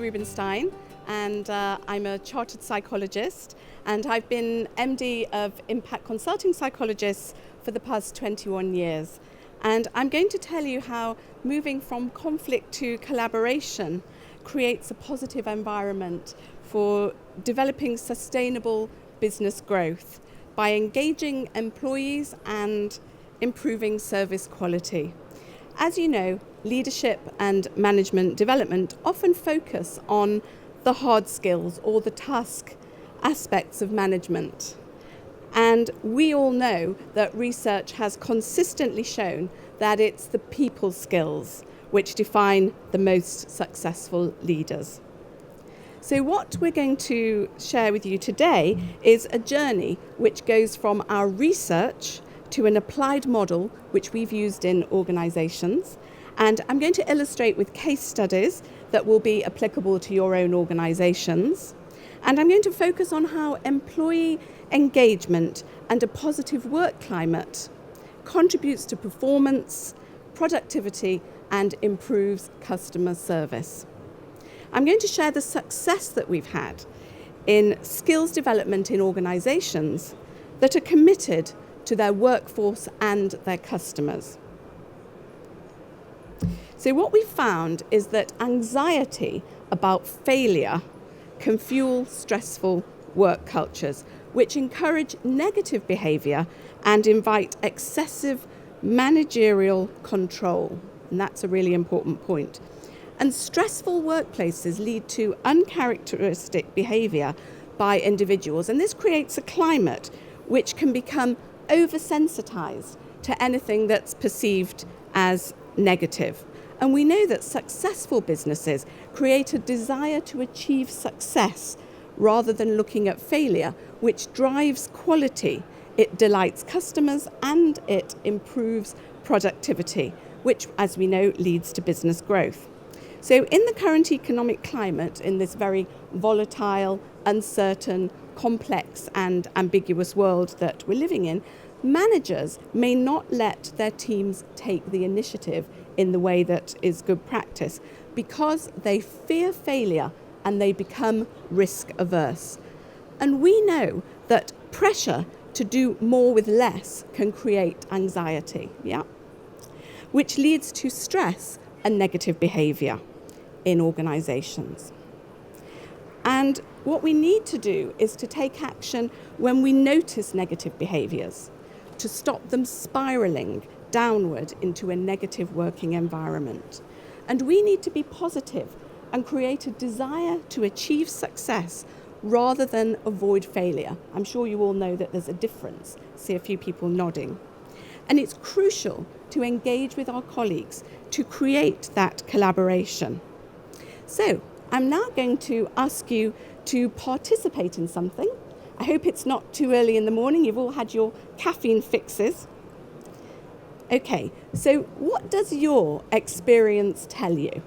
Rubenstein, and I'm a chartered psychologist, and I've been MD of Impact Consulting Psychologists for the past 21 years. And I'm going to tell you how moving from conflict to collaboration creates a positive environment for developing sustainable business growth by engaging employees and improving service quality. As you know, leadership and management development often focus on the hard skills or the task aspects of management. And we all know that research has consistently shown that it's the people skills which define the most successful leaders. So what we're going to share with you today is a journey which goes from our research to an applied model which we've used in organisations. And I'm going to illustrate with case studies that will be applicable to your own organisations. And I'm going to focus on how employee engagement and a positive work climate contributes to performance, productivity, and improves customer service. I'm going to share the success that we've had in skills development in organisations that are committed to their workforce and their customers. So what we found is that anxiety about failure can fuel stressful work cultures, which encourage negative behaviour and invite excessive managerial control. And that's a really important point. And stressful workplaces lead to uncharacteristic behaviour by individuals, and this creates a climate which can become oversensitized to anything that's perceived as negative. And we know that successful businesses create a desire to achieve success rather than looking at failure, which drives quality. It delights customers and it improves productivity, which, as we know, leads to business growth. So in the current economic climate, in this very volatile, uncertain, complex and ambiguous world that we're living in, managers may not let their teams take the initiative in the way that is good practice because they fear failure and they become risk averse. And we know that pressure to do more with less can create anxiety, which leads to stress and negative behaviour in organisations. And what we need to do is to take action when we notice negative behaviours, to stop them spiralling downward into a negative working environment. And we need to be positive and create a desire to achieve success rather than avoid failure. I'm sure you all know that there's a difference. I see a few people nodding. And it's crucial to engage with our colleagues to create that collaboration. So I'm now going to ask you to participate in something. I hope it's not too early in the morning. You've all had your caffeine fixes. Okay, so what does your experience tell you?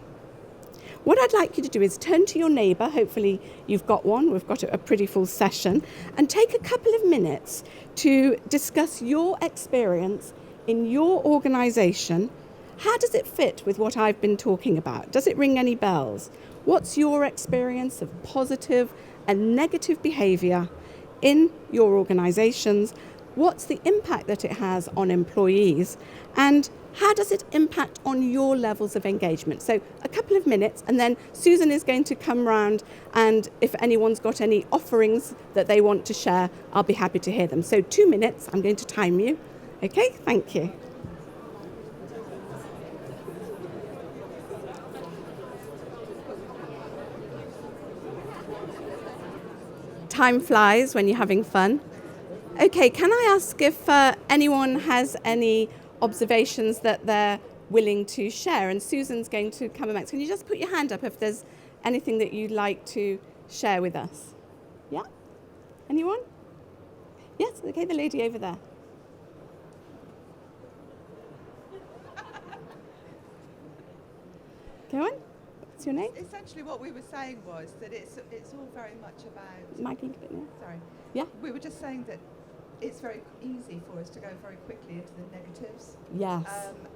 What I'd like you to do is turn to your neighbour, hopefully you've got one, we've got a pretty full session, and take a couple of minutes to discuss your experience in your organisation. How does it fit with what I've been talking about? Does it ring any bells? What's your experience of positive and negative behaviour in your organisations? What's the impact that it has on employees? And how does it impact on your levels of engagement? So a couple of minutes, and then Susan is going to come round, and if anyone's got any offerings that they want to share, I'll be happy to hear them. So 2 minutes, I'm going to time you. Okay, thank you. Time flies when you're having fun. Okay, can I ask if anyone has any observations that they're willing to share? And Susan's going to come next. Can you just put your hand up if there's anything that you'd like to share with us? Yeah? Anyone? Yes, okay, the lady over there. Go on. What's your name? Essentially what we were saying was that it's all very much about... Maggie, a bit now. Sorry. Yeah? We were just saying that it's very easy for us to go very quickly into the negatives. Yes.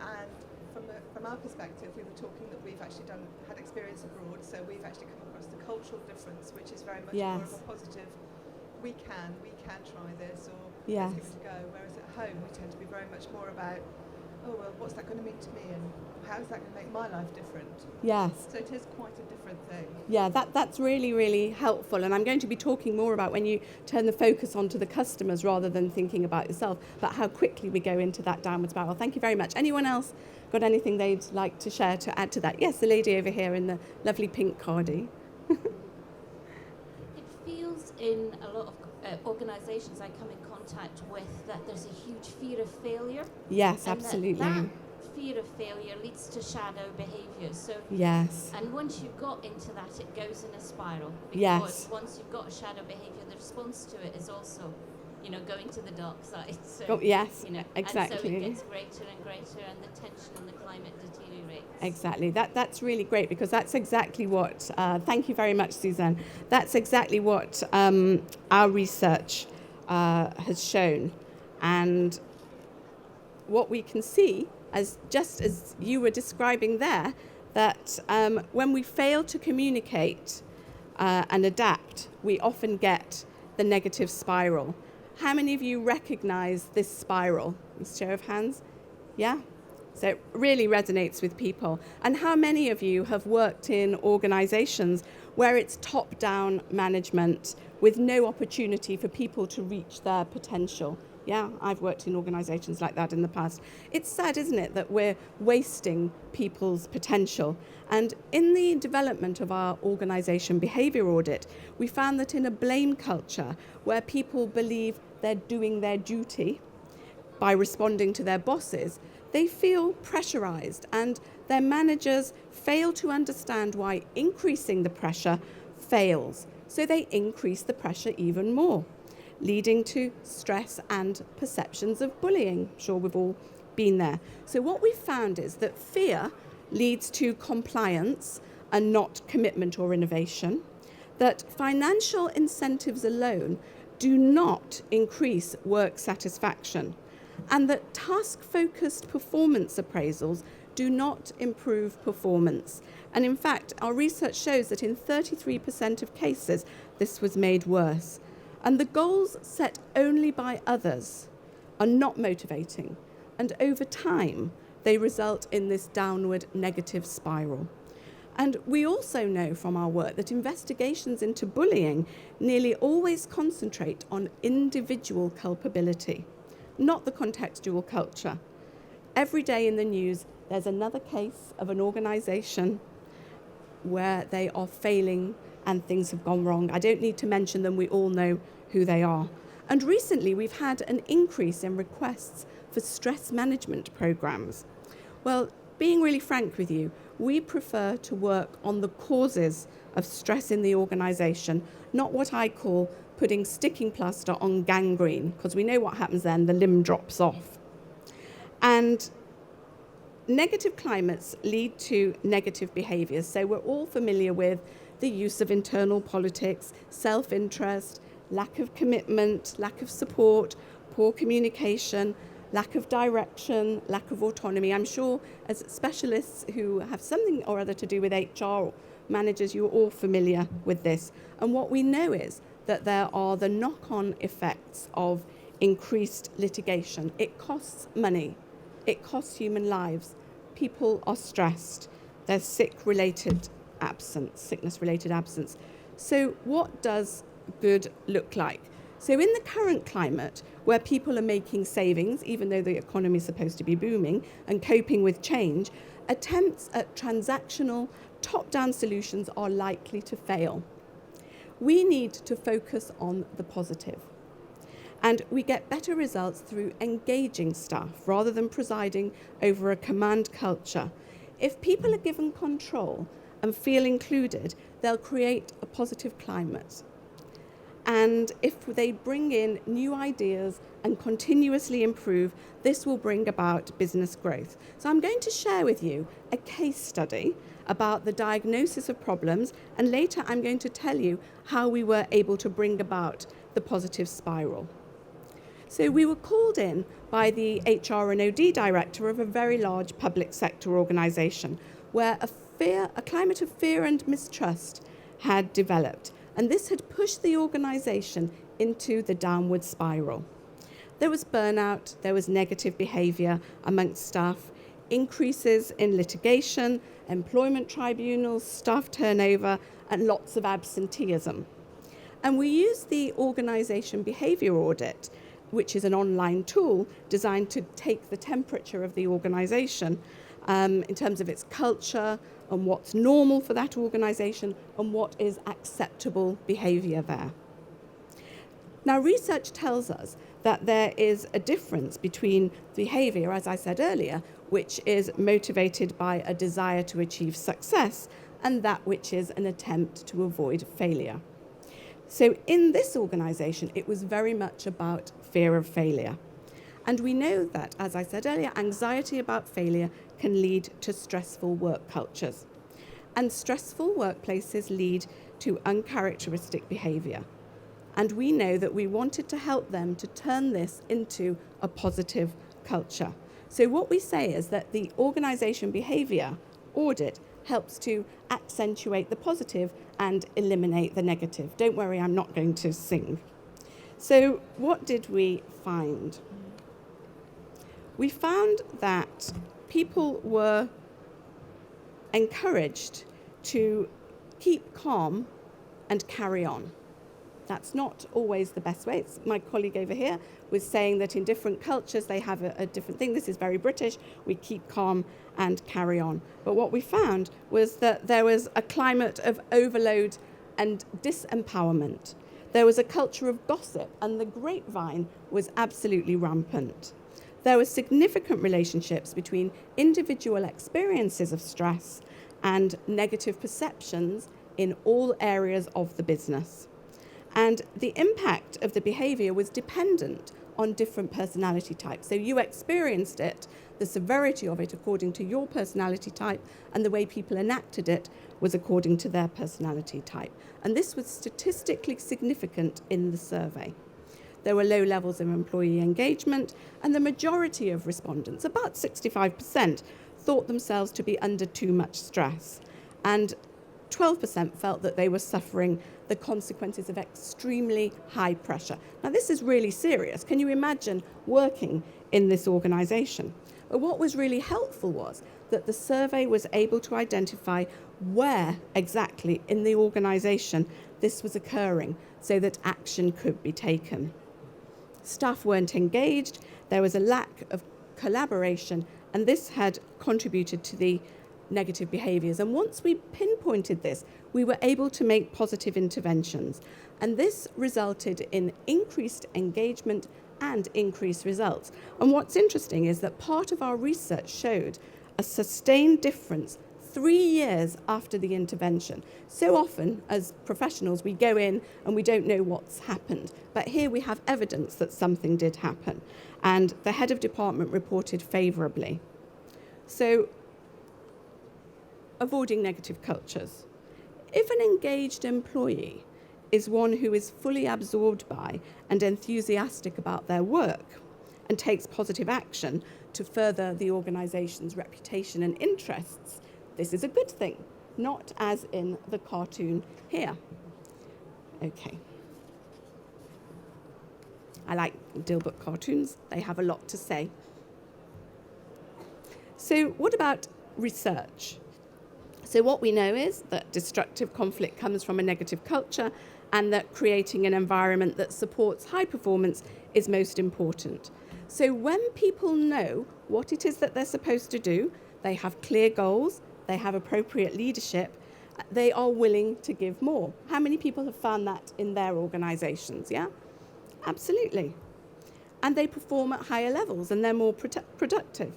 And from our perspective, we were talking that we've actually had experience abroad, so we've actually come across the cultural difference, which is very much more of a positive. We can try this, or let's give it a go. Whereas at home, we tend to be very much more about, oh well, what's that going to mean to me, and how is that going to make my life different? Yes. So it is quite a different thing. Yeah, that's really, really helpful. And I'm going to be talking more about when you turn the focus onto the customers rather than thinking about yourself, but how quickly we go into that downward spiral. Thank you very much. Anyone else got anything they'd like to share to add to that? Yes, the lady over here in the lovely pink cardie. It feels in a lot of organisations I come in contact with that there's a huge fear of failure. Yes, and absolutely. That fear of failure leads to shadow behaviours. So yes. And once you've got into that, it goes in a spiral. Because yes. once you've got a shadow behaviour, the response to it is also, going to the dark side. So, yes, exactly. And so it gets greater and greater, and the tension and the climate deteriorates. Exactly. That's really great, because that's exactly what, thank you very much, Suzanne. That's exactly what our research has shown. And what we can see, just as you were describing there, that when we fail to communicate and adapt, we often get the negative spiral. How many of you recognize this spiral? Show of hands. Yeah? So it really resonates with people. And how many of you have worked in organizations where it's top-down management with no opportunity for people to reach their potential? Yeah, I've worked in organizations like that in the past. It's sad, isn't it, that we're wasting people's potential. And in the development of our organization behavior audit, we found that in a blame culture where people believe they're doing their duty by responding to their bosses, they feel pressurized, and their managers fail to understand why increasing the pressure fails. So they increase the pressure even more, leading to stress and perceptions of bullying. I'm sure we've all been there. So what we found is that fear leads to compliance and not commitment or innovation, that financial incentives alone do not increase work satisfaction, and that task-focused performance appraisals do not improve performance. And in fact, our research shows that in 33% of cases, this was made worse. And the goals set only by others are not motivating. And over time, they result in this downward negative spiral. And we also know from our work that investigations into bullying nearly always concentrate on individual culpability, not the contextual culture. Every day in the news, there's another case of an organisation where they are failing and things have gone wrong. I don't need to mention them, we all know who they are. And recently, we've had an increase in requests for stress management programmes. Well, being really frank with you, we prefer to work on the causes of stress in the organisation, not what I call putting sticking plaster on gangrene, because we know what happens then, the limb drops off. And negative climates lead to negative behaviours. So we're all familiar with the use of internal politics, self-interest, lack of commitment, lack of support, poor communication, lack of direction, lack of autonomy. I'm sure as specialists who have something or other to do with HR managers, you're all familiar with this. And what we know is that there are the knock-on effects of increased litigation. It costs money. It costs human lives. People are stressed. There's sickness-related absence. So what does good look like? So in the current climate, where people are making savings, even though the economy is supposed to be booming, and coping with change, attempts at transactional, top-down solutions are likely to fail. We need to focus on the positive. And we get better results through engaging staff rather than presiding over a command culture. If people are given control and feel included, they'll create a positive climate. And if they bring in new ideas and continuously improve, this will bring about business growth. So I'm going to share with you a case study about the diagnosis of problems, and later I'm going to tell you how we were able to bring about the positive spiral. So we were called in by the HR and OD director of a very large public sector organisation where a climate of fear and mistrust had developed, and this had pushed the organisation into the downward spiral. There was burnout, there was negative behaviour amongst staff, increases in litigation, employment tribunals, staff turnover, and lots of absenteeism. And we used the organisation behaviour audit, which is an online tool designed to take the temperature of the organisation in terms of its culture and what's normal for that organisation and what is acceptable behaviour there. Now, research tells us that there is a difference between behaviour, as I said earlier, which is motivated by a desire to achieve success, and that which is an attempt to avoid failure. So in this organisation, it was very much about fear of failure. And we know that, as I said earlier, anxiety about failure can lead to stressful work cultures. And stressful workplaces lead to uncharacteristic behaviour. And we know that we wanted to help them to turn this into a positive culture. So what we say is that the organisation behaviour audit helps to accentuate the positive and eliminate the negative. Don't worry, I'm not going to sing. So what did we find? We found that people were encouraged to keep calm and carry on. That's not always the best way. My colleague over here was saying that in different cultures they have a different thing. This is very British. We keep calm and carry on. But what we found was that there was a climate of overload and disempowerment. There was a culture of gossip, and the grapevine was absolutely rampant. There were significant relationships between individual experiences of stress and negative perceptions in all areas of the business. And the impact of the behaviour was dependent on different personality types. So you experienced it, the severity of it according to your personality type, and the way people enacted it was according to their personality type. And this was statistically significant in the survey. There were low levels of employee engagement, and the majority of respondents, about 65%, thought themselves to be under too much stress. And 12% felt that they were suffering the consequences of extremely high pressure. Now, this is really serious. Can you imagine working in this organisation? But what was really helpful was that the survey was able to identify where exactly in the organisation this was occurring so that action could be taken. Staff weren't engaged, there was a lack of collaboration, and this had contributed to the negative behaviours. And once we pinpointed this, we were able to make positive interventions. And this resulted in increased engagement and increased results. And what's interesting is that part of our research showed a sustained difference 3 years after the intervention. So often, as professionals, we go in and we don't know what's happened. But here we have evidence that something did happen. And the head of department reported favourably. So, avoiding negative cultures. If an engaged employee is one who is fully absorbed by and enthusiastic about their work and takes positive action to further the organisation's reputation and interests, this is a good thing, not as in the cartoon here. Okay. I like Dilbert cartoons. They have a lot to say. So what about research? So what we know is that destructive conflict comes from a negative culture, and that creating an environment that supports high performance is most important. So when people know what it is that they're supposed to do, they have clear goals, they have appropriate leadership, they are willing to give more. How many people have found that in their organisations? Yeah, absolutely. And they perform at higher levels and they're more productive.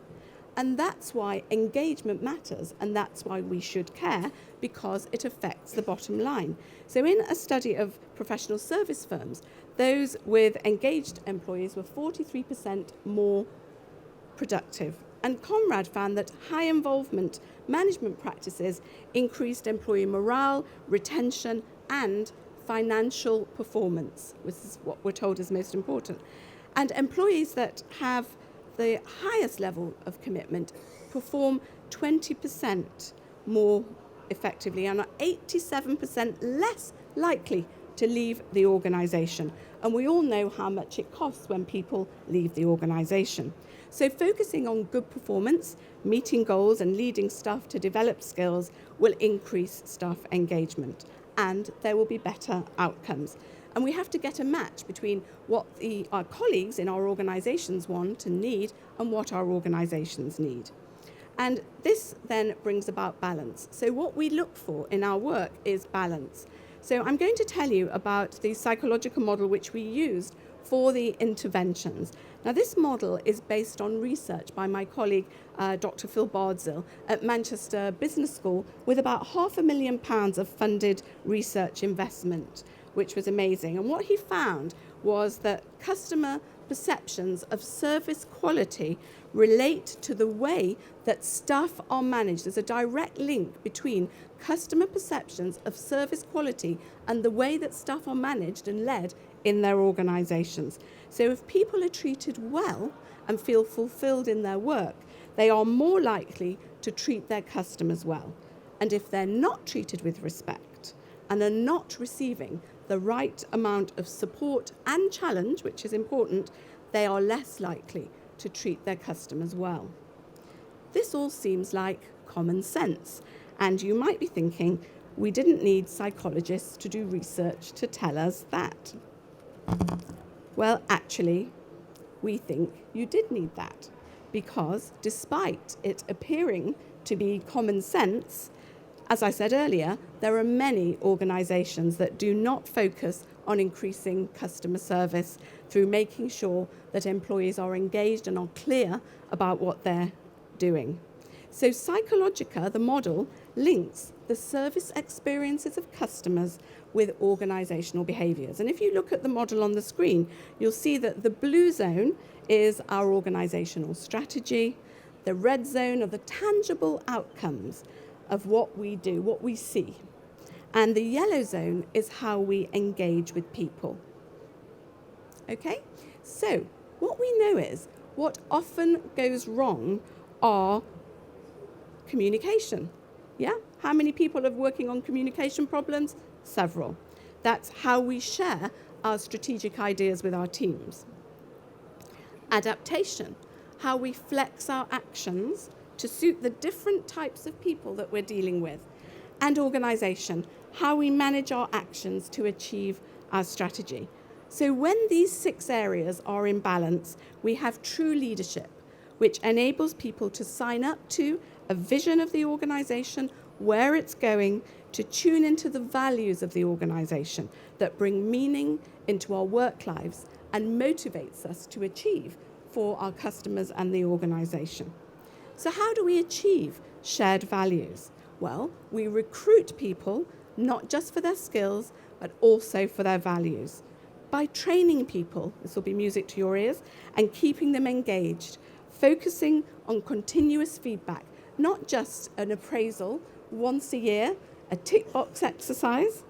And that's why engagement matters, and that's why we should care, because it affects the bottom line. So in a study of professional service firms, those with engaged employees were 43% more productive. And Conrad found that high involvement management practices increased employee morale, retention, and financial performance, which is what we're told is most important. And employees that have the highest level of commitment perform 20% more effectively and are 87% less likely to leave the organisation. And we all know how much it costs when people leave the organisation. So focusing on good performance, meeting goals and leading staff to develop skills will increase staff engagement, and there will be better outcomes. And we have to get a match between what our colleagues in our organisations want and need and what our organisations need. And this then brings about balance. So what we look for in our work is balance. So I'm going to tell you about the psychological model which we used for the interventions. Now, this model is based on research by my colleague, Dr. Phil Bardsill at Manchester Business School, with about £500,000 of funded research investment, which was amazing. And what he found was that customer perceptions of service quality relate to the way that staff are managed. There's a direct link between customer perceptions of service quality and the way that staff are managed and led in their organisations. So if people are treated well and feel fulfilled in their work, they are more likely to treat their customers well. And if they're not treated with respect and are not receiving the right amount of support and challenge, which is important, they are less likely to treat their customers well. This all seems like common sense, and you might be thinking, we didn't need psychologists to do research to tell us that. Well, actually, we think you did need that, because despite it appearing to be common sense, as I said earlier, there are many organisations that do not focus on increasing customer service through making sure that employees are engaged and are clear about what they're doing. So Psychologica, the model, links the service experiences of customers with organisational behaviours. And if you look at the model on the screen, you'll see that the blue zone is our organisational strategy. The red zone are the tangible outcomes of what we do, what we see. And the yellow zone is how we engage with people. Okay? So what we know is what often goes wrong are communication. Yeah? How many people are working on communication problems? Several. That's how we share our strategic ideas with our teams. Adaptation, how we flex our actions to suit the different types of people that we're dealing with. And organisation, how we manage our actions to achieve our strategy. So when these 6 areas are in balance, we have true leadership, which enables people to sign up to a vision of the organisation, where it's going, to tune into the values of the organisation that bring meaning into our work lives and motivates us to achieve for our customers and the organisation. So how do we achieve shared values? Well, we recruit people not just for their skills, but also for their values. By training people, this will be music to your ears, and keeping them engaged, focusing on continuous feedback, not just an appraisal once a year, a tick box exercise.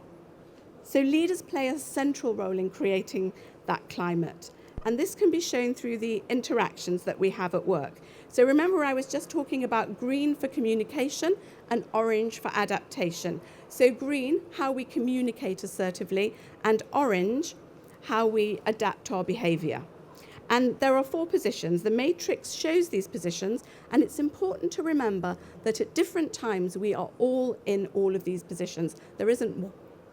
So leaders play a central role in creating that climate. And this can be shown through the interactions that we have at work. So remember, I was just talking about green for communication and orange for adaptation. So green, how we communicate assertively, and orange, how we adapt our behaviour. And there are 4 positions. The matrix shows these positions, and it's important to remember that at different times we are all in all of these positions. There isn't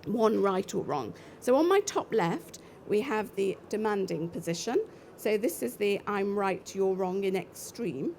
one right or wrong. So on my top left, we have the demanding position. So this is the I'm right, you're wrong in extreme.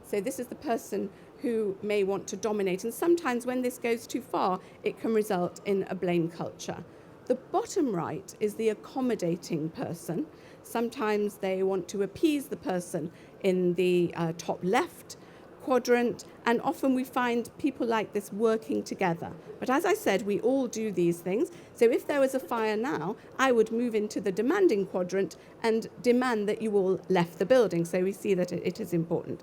So this is the person who may want to dominate. And sometimes when this goes too far, it can result in a blame culture. The bottom right is the accommodating person. Sometimes they want to appease the person in the top left quadrant, and often we find people like this working together. But as I said, we all do these things. So if there was a fire now, I would move into the demanding quadrant and demand that you all left the building. So we see that it is important.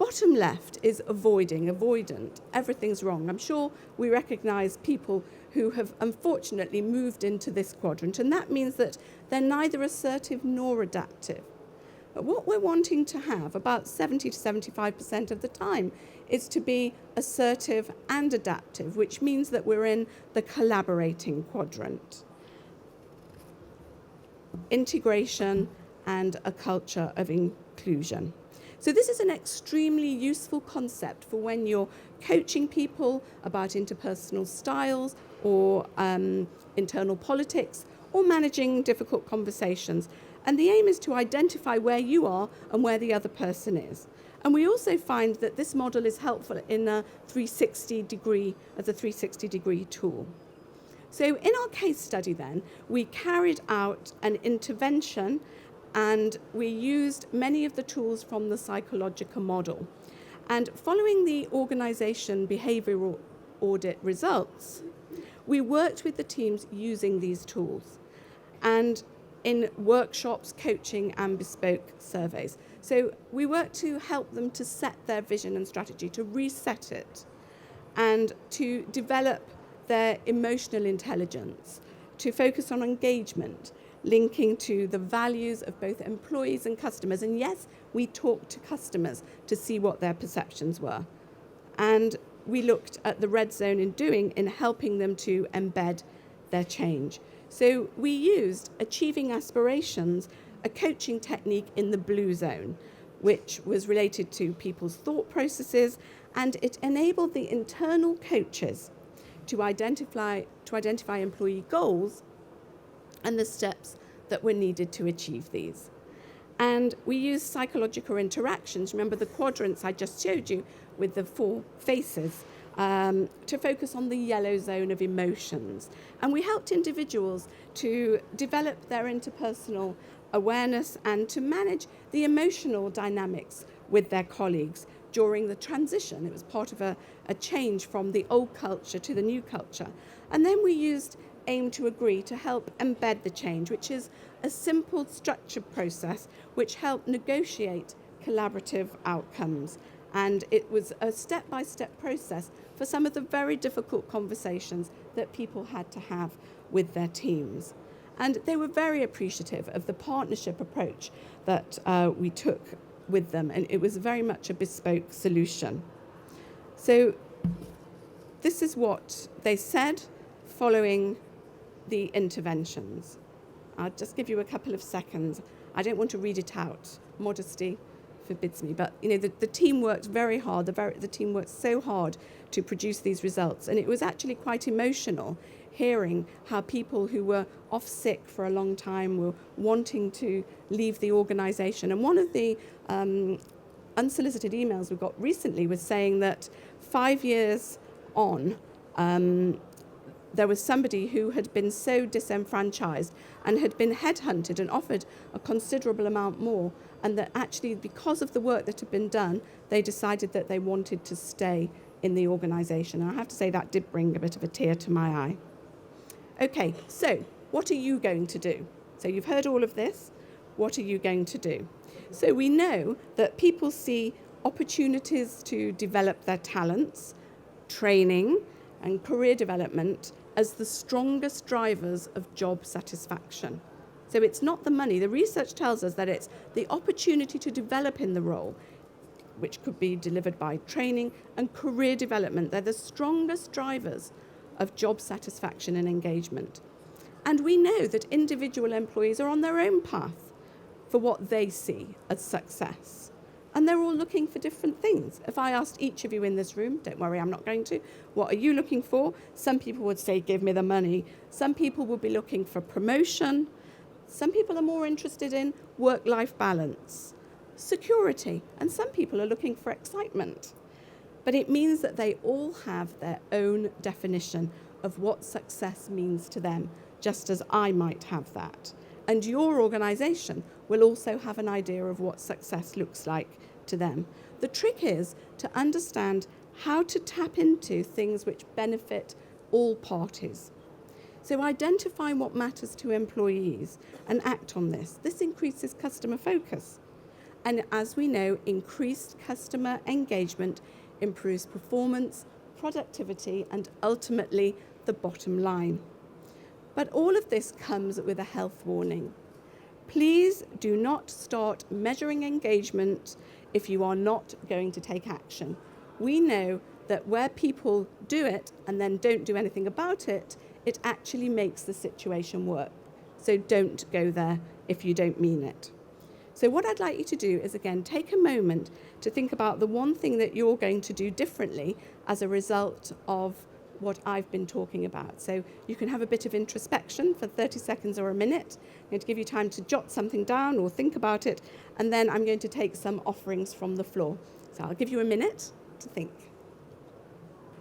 bottom left is avoidant. Everything's wrong. I'm sure we recognise people who have unfortunately moved into this quadrant, and that means that they're neither assertive nor adaptive. But what we're wanting to have, about 70 to 75% of the time, is to be assertive and adaptive, which means that we're in the collaborating quadrant. Integration and a culture of inclusion. So this is an extremely useful concept for when you're coaching people about interpersonal styles or internal politics or managing difficult conversations. And the aim is to identify where you are and where the other person is. And we also find that this model is helpful in a 360-degree tool. So in our case study then, we carried out an intervention and we used many of the tools from the psychological model. And following the organisation behavioural audit results, we worked with the teams using these tools and in workshops, coaching and bespoke surveys. So we worked to help them to set their vision and strategy, to reset it, and to develop their emotional intelligence, to focus on engagement, linking to the values of both employees and customers. And yes, we talked to customers to see what their perceptions were. And we looked at the red zone in helping them to embed their change. So we used Achieving Aspirations, a coaching technique in the blue zone, which was related to people's thought processes, and it enabled the internal coaches to identify employee goals and the steps that were needed to achieve these. And we used psychological interactions, remember the quadrants I just showed you with the 4 faces, to focus on the yellow zone of emotions. And we helped individuals to develop their interpersonal awareness and to manage the emotional dynamics with their colleagues during the transition. It was part of a change from the old culture to the new culture. And then we used Aim to Agree to help embed the change, which is a simple structured process which helped negotiate collaborative outcomes. And it was a step-by-step process for some of the very difficult conversations that people had to have with their teams. And they were very appreciative of the partnership approach that we took with them, and it was very much a bespoke solution. So this is what they said following the interventions. I'll just give you a couple of seconds. I don't want to read it out. Modesty forbids me. But the team worked very hard. The team worked so hard to produce these results. And it was actually quite emotional hearing how people who were off sick for a long time were wanting to leave the organisation. And one of the unsolicited emails we got recently was saying that 5 years on, there was somebody who had been so disenfranchised and had been headhunted and offered a considerable amount more, and that actually because of the work that had been done, they decided that they wanted to stay in the organisation. And I have to say that did bring a bit of a tear to my eye. Okay, so what are you going to do? So you've heard all of this. What are you going to do? So we know that people see opportunities to develop their talents, training, and career development as the strongest drivers of job satisfaction. So it's not the money. The research tells us that it's the opportunity to develop in the role, which could be delivered by training and career development. They're the strongest drivers of job satisfaction and engagement. And we know that individual employees are on their own path for what they see as success. And they're all looking for different things. If I asked each of you in this room, don't worry, I'm not going to, what are you looking for? Some people would say, give me the money. Some people would be looking for promotion. Some people are more interested in work-life balance, security, and some people are looking for excitement. But it means that they all have their own definition of what success means to them, just as I might have that. And your organisation will also have an idea of what success looks like to them. The trick is to understand how to tap into things which benefit all parties. So identify what matters to employees and act on this. This increases customer focus. And as we know, increased customer engagement improves performance, productivity, and ultimately the bottom line. But all of this comes with a health warning. Please do not start measuring engagement if you are not going to take action. We know that where people do it and then don't do anything about it, it actually makes the situation work. So don't go there if you don't mean it. So what I'd like you to do is, again, take a moment to think about the one thing that you're going to do differently as a result of what I've been talking about. So you can have a bit of introspection for 30 seconds or a minute. I'm going to give you time to jot something down or think about it, and then I'm going to take some offerings from the floor. So I'll give you a minute to think.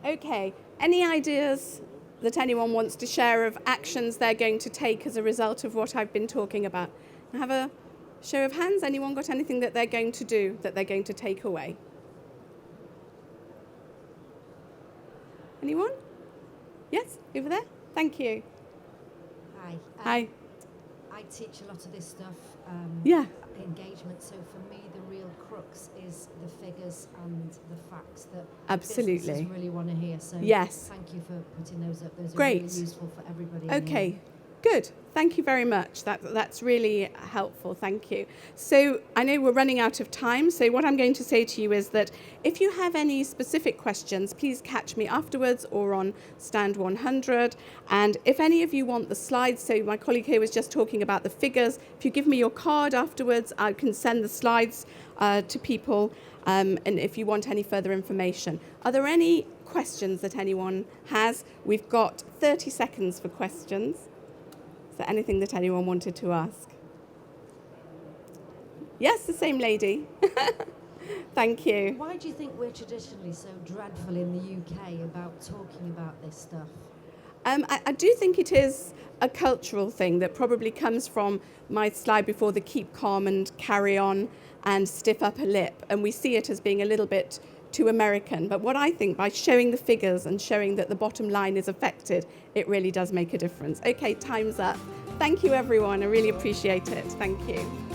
Okay, any ideas that anyone wants to share of actions they're going to take as a result of what I've been talking about? Have a show of hands. Anyone got anything that they're going to do, that they're going to take away? Anyone? Yes, over there. Thank you. Hi. Hi. I teach a lot of this stuff, Yeah. engagement. So for me, the real crux is the figures and the facts that Absolutely. businesses really want to hear. So Yes. thank you for putting those up. Those are Great. really useful for everybody. Okay, good. Thank you very much. That's really helpful. Thank you. So I know we're running out of time. So what I'm going to say to you is that if you have any specific questions, please catch me afterwards or on stand 100. And if any of you want the slides, so my colleague here was just talking about the figures. If you give me your card afterwards, I can send the slides to people. And if you want any further information. Are there any questions that anyone has? We've got 30 seconds for questions. Is there anything that anyone wanted to ask? Yes, the same lady. Thank you. Why do you think we're traditionally so dreadful in the UK about talking about this stuff? I do think it is a cultural thing that probably comes from my slide before, the keep calm and carry on and stiff upper lip. And we see it as being a little bit too American. But what I think, by showing the figures and showing that the bottom line is affected, it really does make a difference. Okay, time's up. Thank you, everyone. I really appreciate it. Thank you.